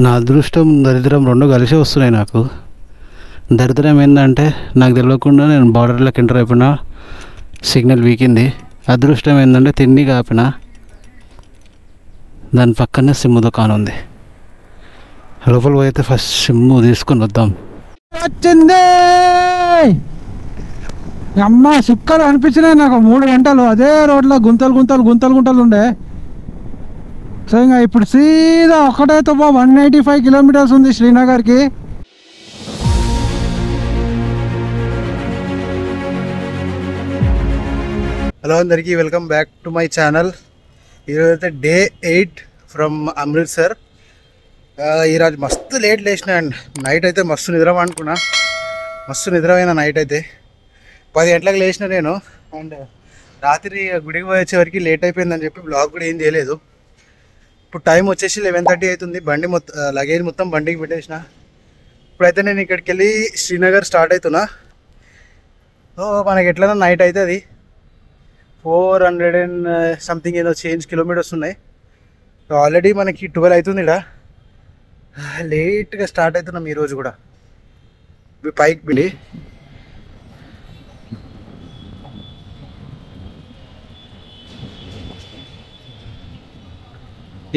నా అదృష్టం దరిద్రం రెండు కలిసి వస్తున్నాయి నాకు. దరిద్రం ఏంటంటే నాకు తెలియకుండా నేను బార్డర్లోకి ఎంటర్ అయిపోయినా, సిగ్నల్ వీకింది. అదృష్టం ఏంటంటే తిండి కాపిన, దాని పక్కనే సిమ్ దుకాణం ఉంది. లోపల పోయితే ఫస్ట్ సిమ్ తీసుకొని వద్దాం. వచ్చింది అమ్మ, సుక్కలు అనిపించినాయి నాకు 3 గంటలు అదే రోడ్లో గుంతలు ఉండే. సో ఇంకా ఇప్పుడు సీదా ఒకటే తుప్ప 185 కిలోమీటర్స్ ఉంది శ్రీనగర్కి. హలో అందరికీ, welcome back to my channel. ఈరోజు అయితే డే 8 ఫ్రమ్ అమృత్సర్. ఈరోజు మస్తు లేట్ లేచిన అండ్ నైట్ అయితే మస్తు నిద్ర అనుకున్నా. మస్తు నిద్రమైన నైట్ అయితే 10 గంటలకు లేచిన నేను. అండ్ రాత్రి గుడికి పోయి వచ్చేవరకు లేట్ అయిపోయిందని చెప్పి బ్లాగ్ కూడా ఏం చేయలేదు. ఇప్పుడు టైం వచ్చేసి 11:30 అవుతుంది. బండి మొత్తం లగేజ్ మొత్తం బండికి పెట్టేసిన. ఇప్పుడైతే నేను ఇక్కడికి వెళ్ళి శ్రీనగర్ స్టార్ట్ అవుతున్నా. సో మనకి ఎట్లైనా నైట్ అవుతుంది. 400 and సంథింగ్ ఏదో చేంజ్ కిలోమీటర్స్ ఉన్నాయి. సో ఆల్రెడీ మనకి 12 అవుతుంది. ఇక్కడ లేట్గా స్టార్ట్ అవుతున్నాం ఈరోజు కూడా. పైకి బిడి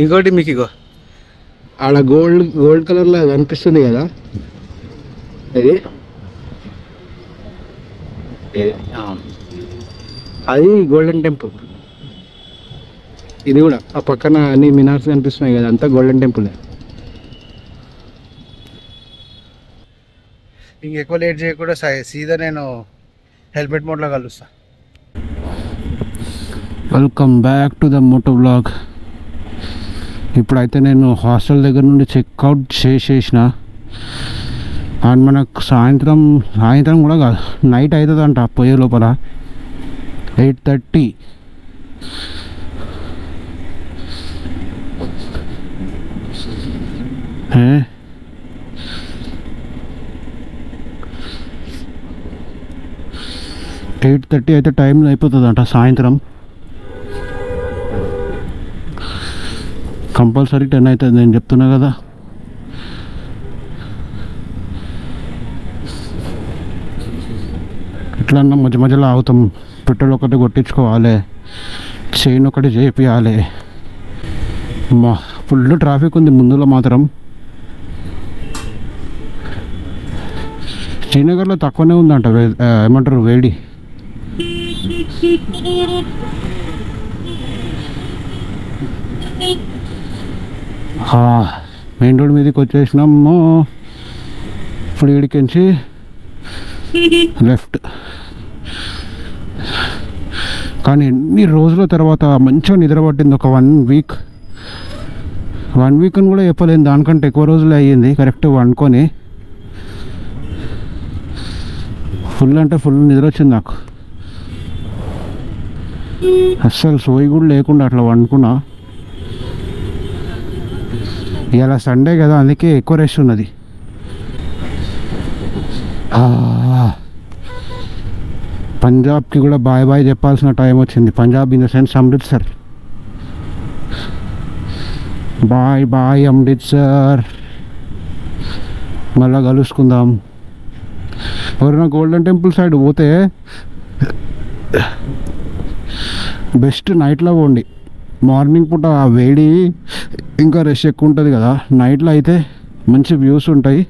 ఇంకోటి మీకు ఇగో ఆడ గోల్డ్ కలర్లో కనిపిస్తుంది కదా, అది గోల్డెన్ టెంపుల్. ఇది కూడా ఆ పక్కన అన్ని మినార్స్ కనిపిస్తున్నాయి కదా, అంతా గోల్డెన్ టెంపుల్. ఇంకెక్కువ లేట్ చేయకుండా సీదా నేను హెల్మెట్ మోడ్లో కలుస్తా. Welcome back to the moto blog. ఇప్పుడైతే నేను హాస్టల్ దగ్గర నుండి చెక్అవుట్ చేసేసిన. అండ్ మనకు సాయంత్రం కూడా కాదు, నైట్ అవుతుందంట పోయే లోపల 8:30. అయితే టైం అయిపోతుందంట సాయంత్రం. కంపల్సరీ 10 అవుతుంది నేను చెప్తున్నా కదా. ఎట్లన్నా మధ్యలో ఆగుతాం. పెట్రోల్ ఒకటి కొట్టించుకోవాలి, చైన్ ఒకటి చేపియాలి. మా ఫుల్ ట్రాఫిక్ ఉంది ముందులో మాత్రం. శ్రీనగర్లో తక్కువనే ఉందంట ఏమంటారు వేడి. మెయిన్ రోడ్ మీదకి వచ్చేసినాము. ఇప్పుడు ఇడికించి లెఫ్ట్. కానీ ఎన్ని రోజుల తర్వాత మంచిగా నిద్ర పట్టింది. ఒక 1 వీక్ అని కూడా చెప్పలేను, దానికంటే ఎక్కువ రోజులే అయ్యింది కరెక్ట్ వండుకొని. ఫుల్ అంటే ఫుల్ నిద్ర వచ్చింది నాకు. అస్సలు సోయి కూడా లేకుండా అట్లా వండుకున్నా. ఇలా సండే కదా, అందుకే ఎక్కువ రష్ ఉన్నది. పంజాబ్కి కూడా బాయ్ చెప్పాల్సిన టైం వచ్చింది. Punjab in the sense Amritsar. Bye Amritsar. మళ్ళా కలుసుకుందాం. ఎవరైనా గోల్డెన్ టెంపుల్ సైడ్ పోతే బెస్ట్ నైట్లో పోండి. మార్నింగ్ పూట ఆ వేడి ఇంకా రష్ ఎక్కువ ఉంటుంది కదా, నైట్లో అయితే మంచి వ్యూస్ ఉంటాయి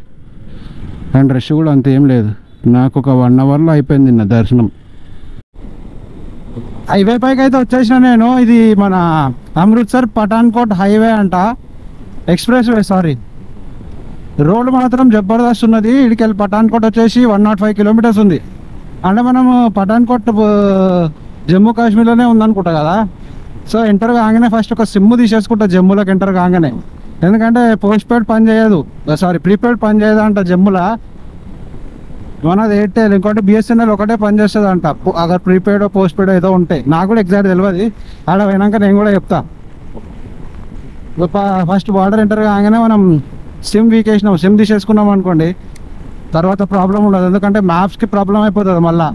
అండ్ రష్ కూడా అంత ఏం లేదు. నాకు ఒక 1 అవర్లో అయిపోయింది నా దర్శనం. హైవే పైకి అయితే వచ్చేసిన నేను. ఇది మన అమృత్సర్ పఠాన్కోట్ హైవే అంట, ఎక్స్ప్రెస్ వే సారీ. రోడ్ మాత్రం జబర్దస్త్ ఉన్నది. ఇడికెళ్ళి పఠాన్కోట్ వచ్చేసి 105 కిలోమీటర్స్ ఉంది. అంటే మనము పఠాన్కోట్ జమ్మూ కాశ్మీర్లోనే ఉందనుకుంటా కదా. సో ఎంటర్ కాగానే ఫస్ట్ ఒక సిమ్ తీసేసుకుంటా జమ్మూలోకి ఎంటర్ కాగానే. ఎందుకంటే పోస్ట్ పెయిడ్ ప్రీపెయిడ్ పని చేయదు అంట జమ్మూలో. మనది ఎయిర్టెల్, ఇంకోటి బిఎస్ఎన్ఎల్ ఒకటే పని చేస్తుంది అంట. అगर ప్రీపెయిడ్ పోస్ట్ పెయిడ్ ఏదో ఉంటాయి. నాకు కూడా ఎగ్జాక్ట్ తెలియదు. ఆడ పోయినాక నేను కూడా చెప్తా. ఫస్ట్ బార్డర్ ఎంటర్ కాగానే మనం సిమ్ తీసేసుకున్నాం అనుకోండి, తర్వాత ప్రాబ్లం ఉండదు. ఎందుకంటే మ్యాప్స్కి ప్రాబ్లం అయిపోతుంది మళ్ళీ.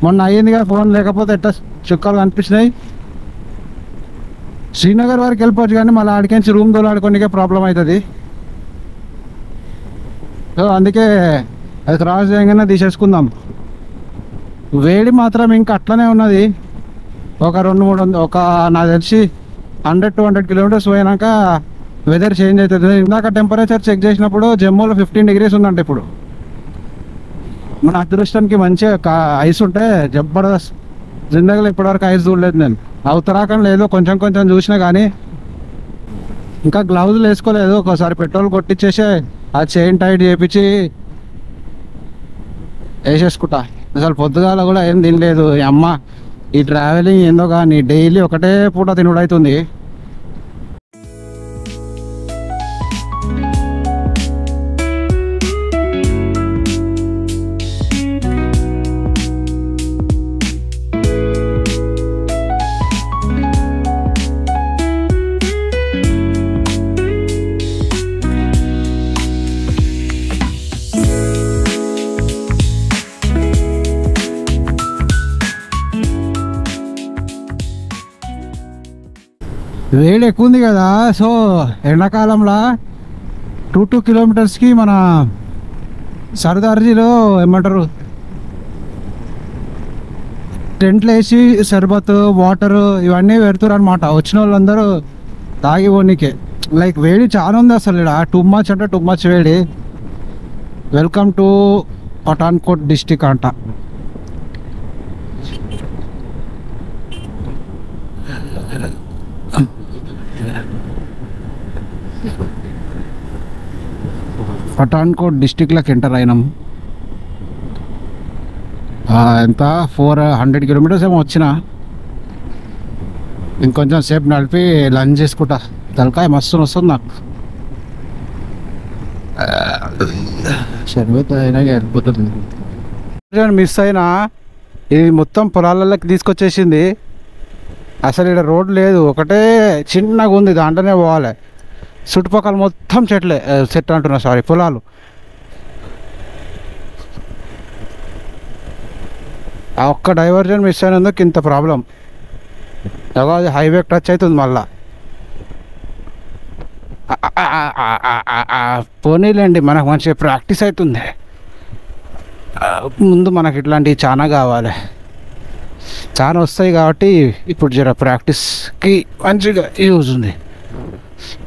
మొన్న అయ్యిందిగా ఫోన్ లేకపోతే ఎట్లా చుక్కలు కనిపించినాయి. శ్రీనగర్ వరకు వెళ్ళిపోవచ్చు కానీ మళ్ళీ ఆడికించి రూమ్ దోలాడుకోనికే ప్రాబ్లం అవుతుంది. సో అందుకే అది క్రాస్ చేయగానే తీసేసుకుందాం. వేడి మాత్రం ఇంకా అట్లనే ఉన్నది. ఒక 200-300 ఒక నాకు తెలిసి 100-200 కిలోమీటర్స్ పోయినాక వెదర్ చేంజ్ అవుతుంది. ఇందాక టెంపరేచర్ చెక్ చేసినప్పుడు జమ్మూలో 15 degrees ఉందంట. ఇప్పుడు మన అదృష్టానికి మంచిగా ఐస్ ఉంటే జబర్దస్త్. జిందగీలో ఇప్పటివరకు ఐస్ చూడలేదు నేను. ఉత్తరాఖండ్ లేదు, కొంచెం కొంచెం చూసినా కానీ ఇంకా గ్లౌజులు వేసుకోలేదు. ఒకసారి పెట్రోల్ కొట్టించేసి ఆ చైన్ టైట్ చేయించి వేసేసుకుంటా. అసలు పొద్దుగాల కూడా ఏం తినలేదు. అమ్మ ఈ ట్రావెలింగ్ ఏందో కానీ డైలీ ఒకటే పూట తినుడు అవుతుంది. వేడి ఎక్కువ ఉంది కదా. సో ఎండాకాలంలో 2 కిలోమీటర్స్కి మన సర్దార్జీలో ఏమంటారు టెంట్లు వేసి షర్బత్ వాటర్ ఇవన్నీ పెడుతున్నారు అనమాట. వచ్చిన వాళ్ళందరూ తాగి పోనీకే. లైక్ వేడి చాలా ఉంది అసలు ఇక్కడ. టూ మచ్ అంటే టూ మచ్ వేడి. వెల్కమ్ టు పఠాన్కోట్ డిస్టిక్ అంట. పఠాన్కోట్ డిస్టిక్లోకి ఎంటర్ అయినాం. ఎంత 400 కిలోమీటర్స్ ఏమో వచ్చిన. ఇంకొంచెం సేపు నడిపి లంచ్ చేసుకుంటా. తలకాయ మస్తు వస్తుంది నాకు. వెళ్ళిపోతుంది. మిస్ అయినా ఇది మొత్తం పొలాలకి తీసుకొచ్చేసింది. అసలు ఇక్కడ రోడ్ లేదు, ఒకటే చిన్నగా ఉంది, దాంట్లోనే పోవాలి. చుట్టుపక్కల మొత్తం చెట్లే, చెట్టు అంటున్నా సారీ పొలాలు. ఆ ఒక్క డైవర్జన్ మిస్ అయినందుకు ఇంత ప్రాబ్లం. అది హైవే టచ్ అవుతుంది మళ్ళా. పోనీలేండి, మనకు మంచిగా ప్రాక్టీస్ అవుతుంది. ముందు మనకి ఇట్లాంటివి చాలా కావాలి, చాలా వస్తాయి కాబట్టి ఇప్పుడు జర ప్రాక్టీస్కి మంచిగా యూజ్ ఉంది.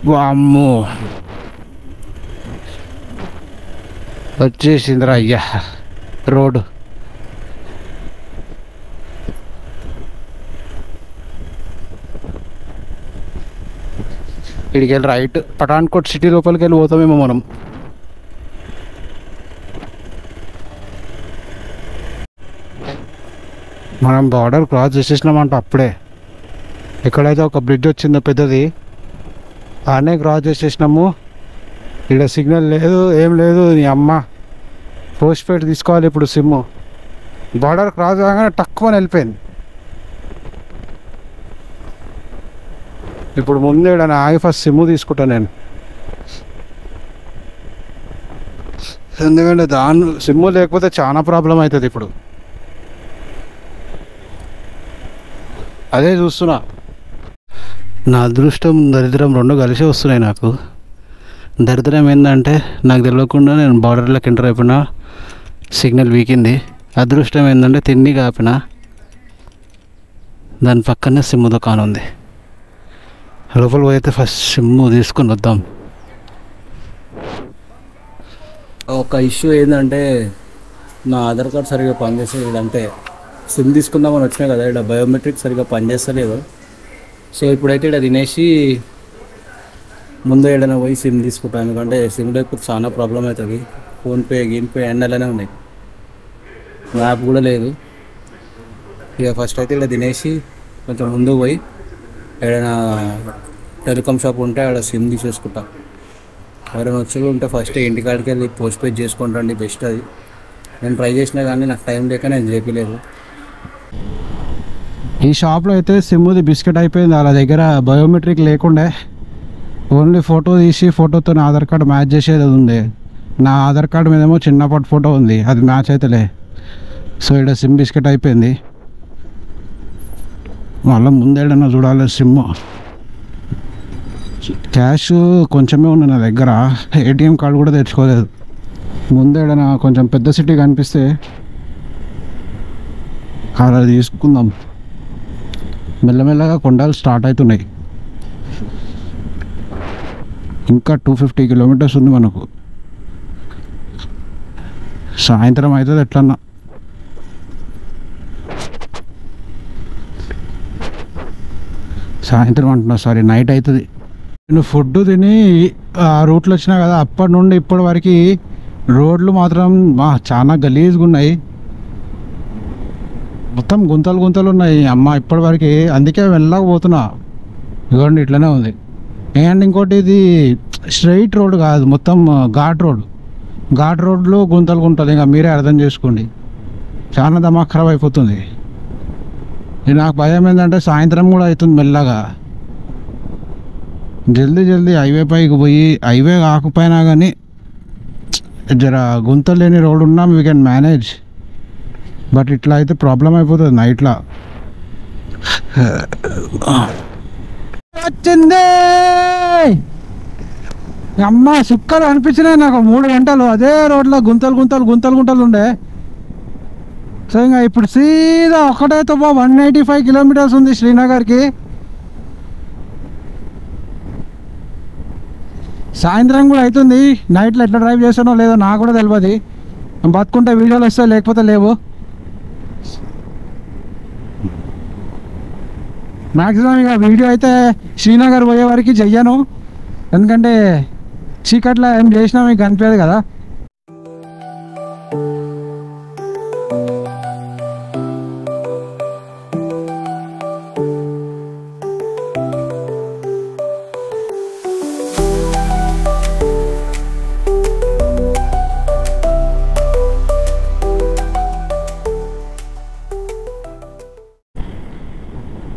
వామ్మో వచ్చేసిందిరా అయ్యా రోడ్డు. ఇక్కడికి వెళ్ళి రైట్ పఠాన్కోట్ సిటీ లోపలికి వెళ్ళి పోతామేమో మనం. మనం బార్డర్ క్రాస్ చేసేసినామంట అప్పుడే. ఎక్కడైతే ఒక బ్రిడ్జ్ వచ్చిందో పెద్దది, ఆనే క్రాస్ చేసేసినాము. ఇక్కడ సిగ్నల్ లేదు, ఏం లేదు. నీ అమ్మ పోస్ట్ పెయిడ్ తీసుకోవాలి ఇప్పుడు సిమ్. బార్డర్ క్రాస్ కాగానే తక్కువ వెళ్ళిపోయింది. ఇప్పుడు ముందు ఇక్కడ ఆగి ఫస్ట్ సిమ్ తీసుకుంటాను నేను. ఎందుకంటే సిమ్ లేకపోతే చాలా ప్రాబ్లం అవుతుంది. ఇప్పుడు అదే చూస్తున్నా. నా అదృష్టం దరిద్రం రెండు కలిసి వస్తున్నాయి నాకు. దరిద్రం ఏంటంటే నాకు తెలియకుండా నేను బార్డర్లోకి ఎంటర్ అయిపోయినా, సిగ్నల్ వీకింది. అదృష్టం ఏంటంటే తిండి కాపిన, దాని పక్కనే సిమ్ దుకాణం ఉంది. లోపల పోయితే ఫస్ట్ సిమ్ తీసుకొని వద్దాం. ఒక ఇష్యూ ఏంటంటే నా ఆధార్ కార్డ్ సరిగ్గా పనిచేసేది. అంటే సిమ్ తీసుకుందామని వచ్చినాయి కదా, ఇక్కడ బయోమెట్రిక్ సరిగ్గా పనిచేస్తలేదు. సో ఇప్పుడైతే ఇక్కడ తినేసి ముందు ఏదైనా పోయి సిమ్ తీసుకుంటాను. ఎందుకంటే సిమ్ లేకపోతే చాలా ప్రాబ్లం అవుతుంది. ఫోన్పే గీన్పే ఎండలోనే ఉన్నాయి, మ్యాప్ కూడా లేదు. ఇక ఫస్ట్ అయితే ఇక్కడ తినేసి కొంచెం ముందుకు పోయి ఏదైనా టెలికామ్ షాప్ ఉంటే అక్కడ సిమ్ తీసేసుకుంటా. ఎవరైనా వచ్చి ఉంటే ఫస్ట్ ఇంటికాడికి వెళ్ళి పోస్ట్ పేడ్ చేసుకుంటాండి, బెస్ట్ అది. నేను ట్రై చేసినా కానీ నాకు టైం లేక నేను చేయలేదు. ఈ షాప్లో అయితే సిమ్ది బిస్కెట్ అయిపోయింది. వాళ్ళ దగ్గర బయోమెట్రిక్ లేకుండే, ఓన్లీ ఫోటో తీసి ఫోటోతో నా ఆధార్ కార్డు మ్యాచ్ చేసేది ఉంది. నా ఆధార్ కార్డు మీదేమో చిన్నప్పటి ఫోటో ఉంది, అది మ్యాచ్ అయితేలే. సో ఇక్కడ సిమ్ బిస్కెట్ అయిపోయింది. మళ్ళీ ముందేడన్నా చూడాలి సిమ్. క్యాష్ కొంచెమే ఉంది నా దగ్గర, ఏటీఎం కార్డు కూడా తెచ్చుకోలేదు. ముందే ఏదైనా కొంచెం పెద్ద సిటీ కనిపిస్తే అలా తీసుకుందాం. మెల్లమెల్లగా కొండలు స్టార్ట్ అవుతున్నాయి. ఇంకా 250 కిలోమీటర్స్ ఉంది మనకు. సాయంత్రం అవుతుంది ఎట్లన్నా. సాయంత్రం అంటున్నా, సారీ నైట్ అవుతుంది. నేను ఫుడ్ తిని ఆ రూట్లో వచ్చినా కదా, అప్పటి నుండి ఇప్పటి వరకు రోడ్లు మాత్రం చాలా గలీజ్గా ఉన్నాయి. మొత్తం గుంతలు గుంతలు ఉన్నాయి అమ్మ ఇప్పటివరకు. అందుకే వెళ్ళకపోతున్నా. ఇదిగోండి ఇట్లనే ఉంది. అండ్ ఇంకోటి ఇది స్ట్రైట్ రోడ్ కాదు, మొత్తం ఘాట్ రోడ్. ఘాట్ రోడ్లో గుంతలు గుంటలు, ఇంకా మీరే అర్థం చేసుకోండి. చాలా దమాక్ ఖరాబ్ అయిపోతుంది. నాకు భయం ఏంటంటే సాయంత్రం కూడా అవుతుంది మెల్లగా. జల్దీ జల్దీ హైవే పైకి పోయి, హైవే కాకపోయినా కానీ జర గుంతలు లేని రోడ్ ఉన్నా వీ కెన్ మేనేజ్. బట్ ఇట్లా అయితే ప్రాబ్లం అయిపోతుంది నైట్లో. వచ్చింది అమ్మ, సుక్కలు అనిపించినాయి నాకు 3 గంటలు అదే రోడ్లో గుంతలు గుంతలు గుంతలు గుంతలు ఉండే. సో ఇంకా ఇప్పుడు సీదా ఒకటే తప్ప 185 కిలోమీటర్స్ ఉంది శ్రీనగర్కి. సాయంత్రం కూడా అవుతుంది. నైట్లో ఎట్లా డ్రైవ్ చేస్తానో లేదో నాకు కూడా తెలియదు. బతుకుంటే వీడియోలు వస్తాయి, లేకపోతే లేవు. మ్యాక్సిమం ఇక వీడియో అయితే శ్రీనగర్ పోయే వరకు చెయ్యను, ఎందుకంటే చీకట్లో ఏం చేసినా మీకు కనిపించదు కదా.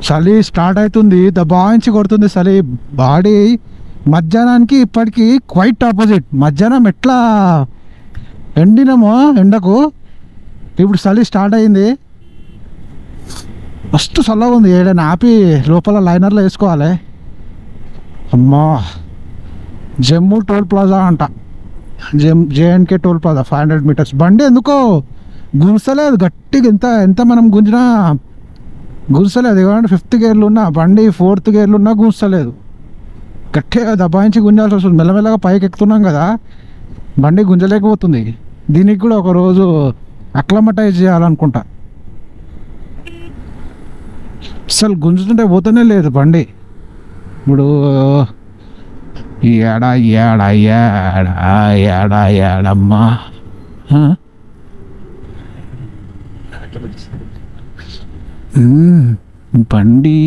చలి స్టార్ట్ అవుతుంది, దబాయించి కొడుతుంది చలి. బాడీ మధ్యాహ్నానికి ఇప్పటికి క్వైట్ ఆపోజిట్. మధ్యాహ్నం ఎట్లా ఎండినామో ఎండకు, ఇప్పుడు చలి స్టార్ట్ అయింది. మస్తు చల్లగా ఉంది. ఏదైనా ఆపి లోపల లైనర్లో వేసుకోవాలి. అమ్మా, జమ్మూ టోల్ ప్లాజా అంట, జేఎన్కే టోల్ ప్లాజా 500 మీటర్స్. బండి ఎందుకో గుంసలేదు గట్టిగా, ఎంత మనం గుంజినా గుంసలేదు. ఎందుకంటే 5th గేర్లు ఉన్నా బండి, 4th గేర్లు ఉన్నా గుంసలేదు. గట్టిగా దబాయించి గుంజాల్సి వస్తుంది. మెల్లమెల్లగా పైకి ఎక్కుతున్నాం కదా, బండి గుంజలేకపోతుంది. దీనికి కూడా ఒకరోజు అక్లమటైజ్ చేయాలనుకుంటా. అసలు గుంజుతుంటే పోతూనే లేదు బండి. ఇప్పుడు ఏడమ్మా బండి.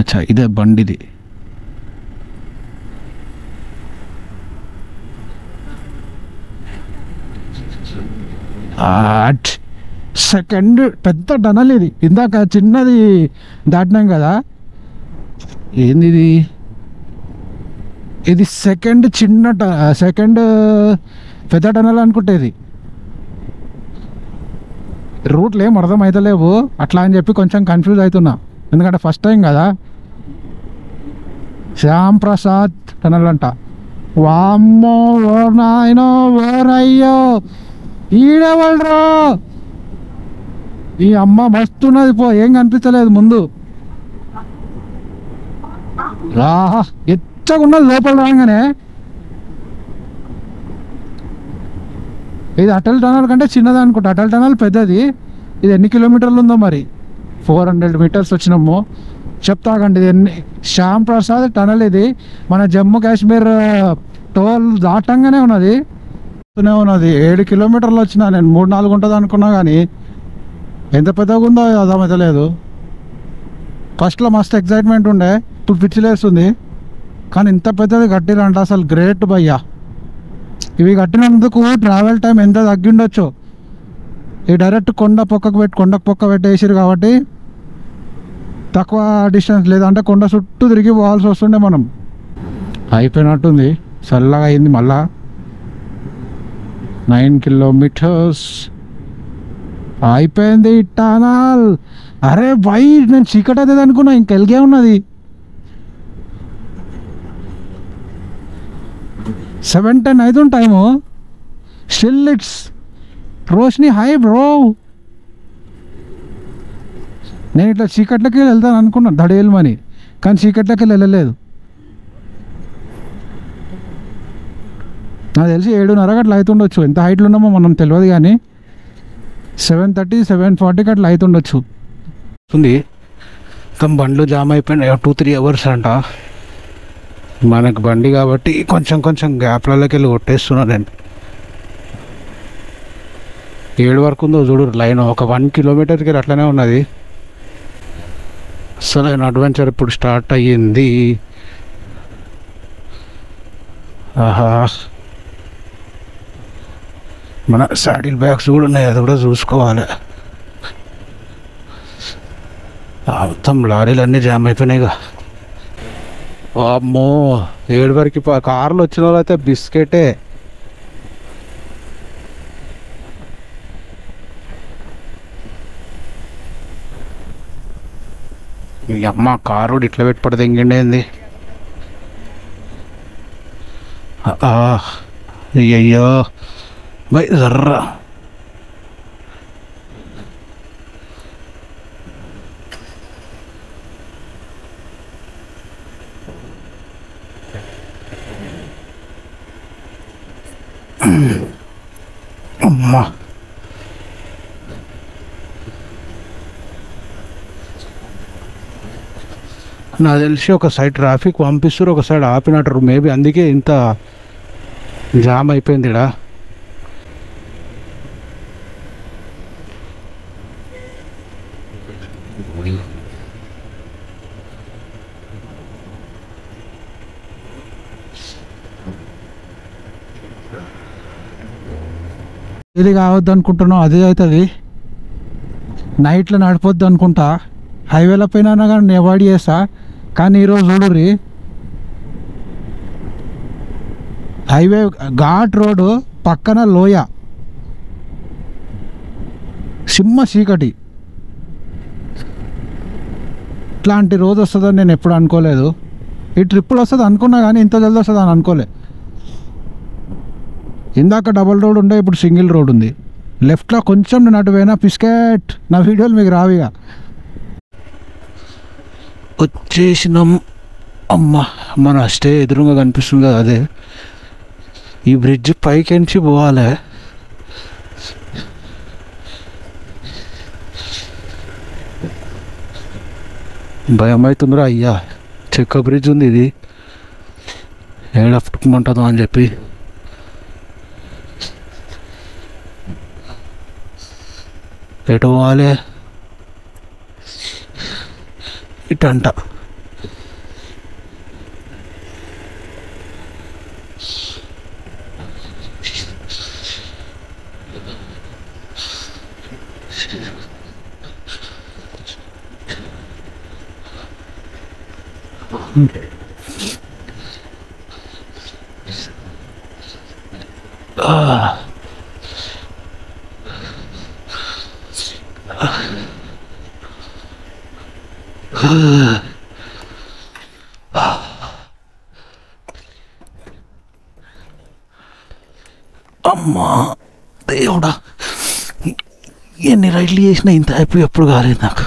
అచ్చా ఇదే బండిది. సెకండ్ పెద్ద టనల్ ఇది. ఇందాక చిన్నది దాటినాం కదా, ఏంది ఇది సెకండ్ సెకండ్ పెద్ద టనల్ అనుకుంటేది. రూట్లు ఏం అర్థం అవుతలేవు అట్లా అని చెప్పి కొంచెం కన్ఫ్యూజ్ అవుతున్నా, ఎందుకంటే ఫస్ట్ టైం కదా. శ్యామ్ ప్రసాద్ టనల్ అంట. వామ్మో, ఓ నాయనో, ఓరయ్యో, ఈడేవాళ్ళరా ఈ అమ్మ, మస్తున్నది పో. ఏం కనిపించలేదు ముందు. ఎచ్చగున్నది లోపల రాగానే. ఇది అటల్ టనల్ కంటే చిన్నది అనుకుంటా. అటల్ టనల్ పెద్దది. ఇది ఎన్ని కిలోమీటర్లు ఉందో మరి. 400 మీటర్స్ వచ్చినాము. చెప్తాకండి, ఇది శ్యామ్ ప్రసాద్ టనల్. ఇది మన జమ్మూ కాశ్మీర్ టోల్ దాటంగానే ఉన్నది. 7 కిలోమీటర్లు వచ్చినా నేను. 3-4 ఉంటుంది అనుకున్నా, కానీ ఎంత పెద్దగా ఉందో అర్థమైతలేదు. ఫస్ట్లో మస్తు ఎక్సైట్మెంట్ ఉండే, ఇప్పుడు పిచ్చిలేస్తుంది. కానీ ఇంత పెద్దది కట్టిరంట, అసలు గ్రేట్ భయ్యా. ఇవి కట్టినందుకు ట్రావెల్ టైం ఎంత తగ్గిండొచ్చు. ఇవి డైరెక్ట్ కొండకు పక్క పెట్టేసారు కాబట్టి తక్కువ డిస్టెన్స్. లేదంటే కొండ చుట్టూ తిరిగి పోవాల్సి వస్తుండే మనం. అయిపోయినట్టుంది, చల్లగా అయింది. మళ్ళా 9 కిలోమీటర్స్ అయిపోయింది టనల్. అరే భయ్, నేను చీకటి అవుతుంది అనుకున్నా, ఇంకెల్గే ఉన్నది. 7:10 అవుతుంది time, still it's roshni high bro. నేను ఇట్లా చీకట్లకి వెళ్తాను అనుకున్నాను దడేల్మని, కానీ చీకట్లకి వెళ్ళలేదు. నాకు తెలిసి 7:30 అట్లా అవుతుండొచ్చు. ఎంత హైట్లో ఉన్నామో మనం తెలియదు, కానీ 7:30 7:40 అట్లా అవుతుండొచ్చు. ఉంది మొత్తం బండ్లు జామ్ అయిపోయినాయి. 2-3 అవర్స్ అంట. మనకు బండి కాబట్టి కొంచెం కొంచెం గ్యాప్లలోకి వెళ్ళి కొట్టేస్తున్నా నేను. 7 వరకు ఉందో చూడు లైన్. ఒక 1 కిలోమీటర్కి అట్లనే ఉన్నది. అసలు అడ్వెంచర్ ఇప్పుడు స్టార్ట్ అయ్యింది. ఆహా, మన సాడిల్ బ్యాగ్స్ కూడా ఉన్నాయి, అది కూడా చూసుకోవాలి. మొత్తం లారీలు అన్నీ జామ్ అయిపోయినాయిగా. అమ్మో 7 వరకు కార్లు వచ్చిన వాళ్ళు అయితే బిస్కెటే. ఈ అమ్మ కారు ఇట్లా పెట్టి పడితే ఎంగిండేంది. అయ్యయ్యో బై జర్రా. అమ్మా నాకు తెలిసి ఒక సైడ్ ట్రాఫిక్ పంపిస్తారు, ఒక సైడ్ ఆపినట్టు. మేబీ అందుకే ఇంత జామ్ అయిపోయింది ఇక్కడ. ఇది కావద్దు అనుకుంటున్నాం, అదే అవుతుంది. నైట్లో నడిపోద్దు అనుకుంటా, హైవేలో పోయినా కానీ అవాయిడ్ చేస్తా. కానీ ఈరోజు చూడుర్రి, హైవే ఘాట్ రోడ్డు పక్కన లోయ, సింహ చీకటి. ఇట్లాంటి రోజు వస్తుందని నేను ఎప్పుడు అనుకోలేదు. ఈ ట్రిప్పులు వస్తుంది అనుకున్నా కానీ ఇంత జల్ది వస్తుంది అని అనుకోలే. ఇందాక డబల్ రోడ్ ఉండే, ఇప్పుడు సింగిల్ రోడ్ ఉంది. లెఫ్ట్లో కొంచెం నేను అటు పోయినా బిస్కెట్. నా వీడియోలు మీకు రావిగా. వచ్చేసినాం. అమ్మ మన స్టే ఎదురుగా కనిపిస్తుంది కదా, అదే. ఈ బ్రిడ్జ్ పైకించి పోవాలి. భయం అవుతుందిరా అయ్యా. చెక్క బ్రిడ్జ్ ఉంది ఇది, ఏడఫ్టుకుంటుందో అని చెప్పి. ఎటు పోవాలి? ఇటంట. అమ్మా దేవుడా, ఎన్ని రైడ్లు చేసినా ఇంత హ్యాపీ ఎప్పుడు కాలేదు నాకు.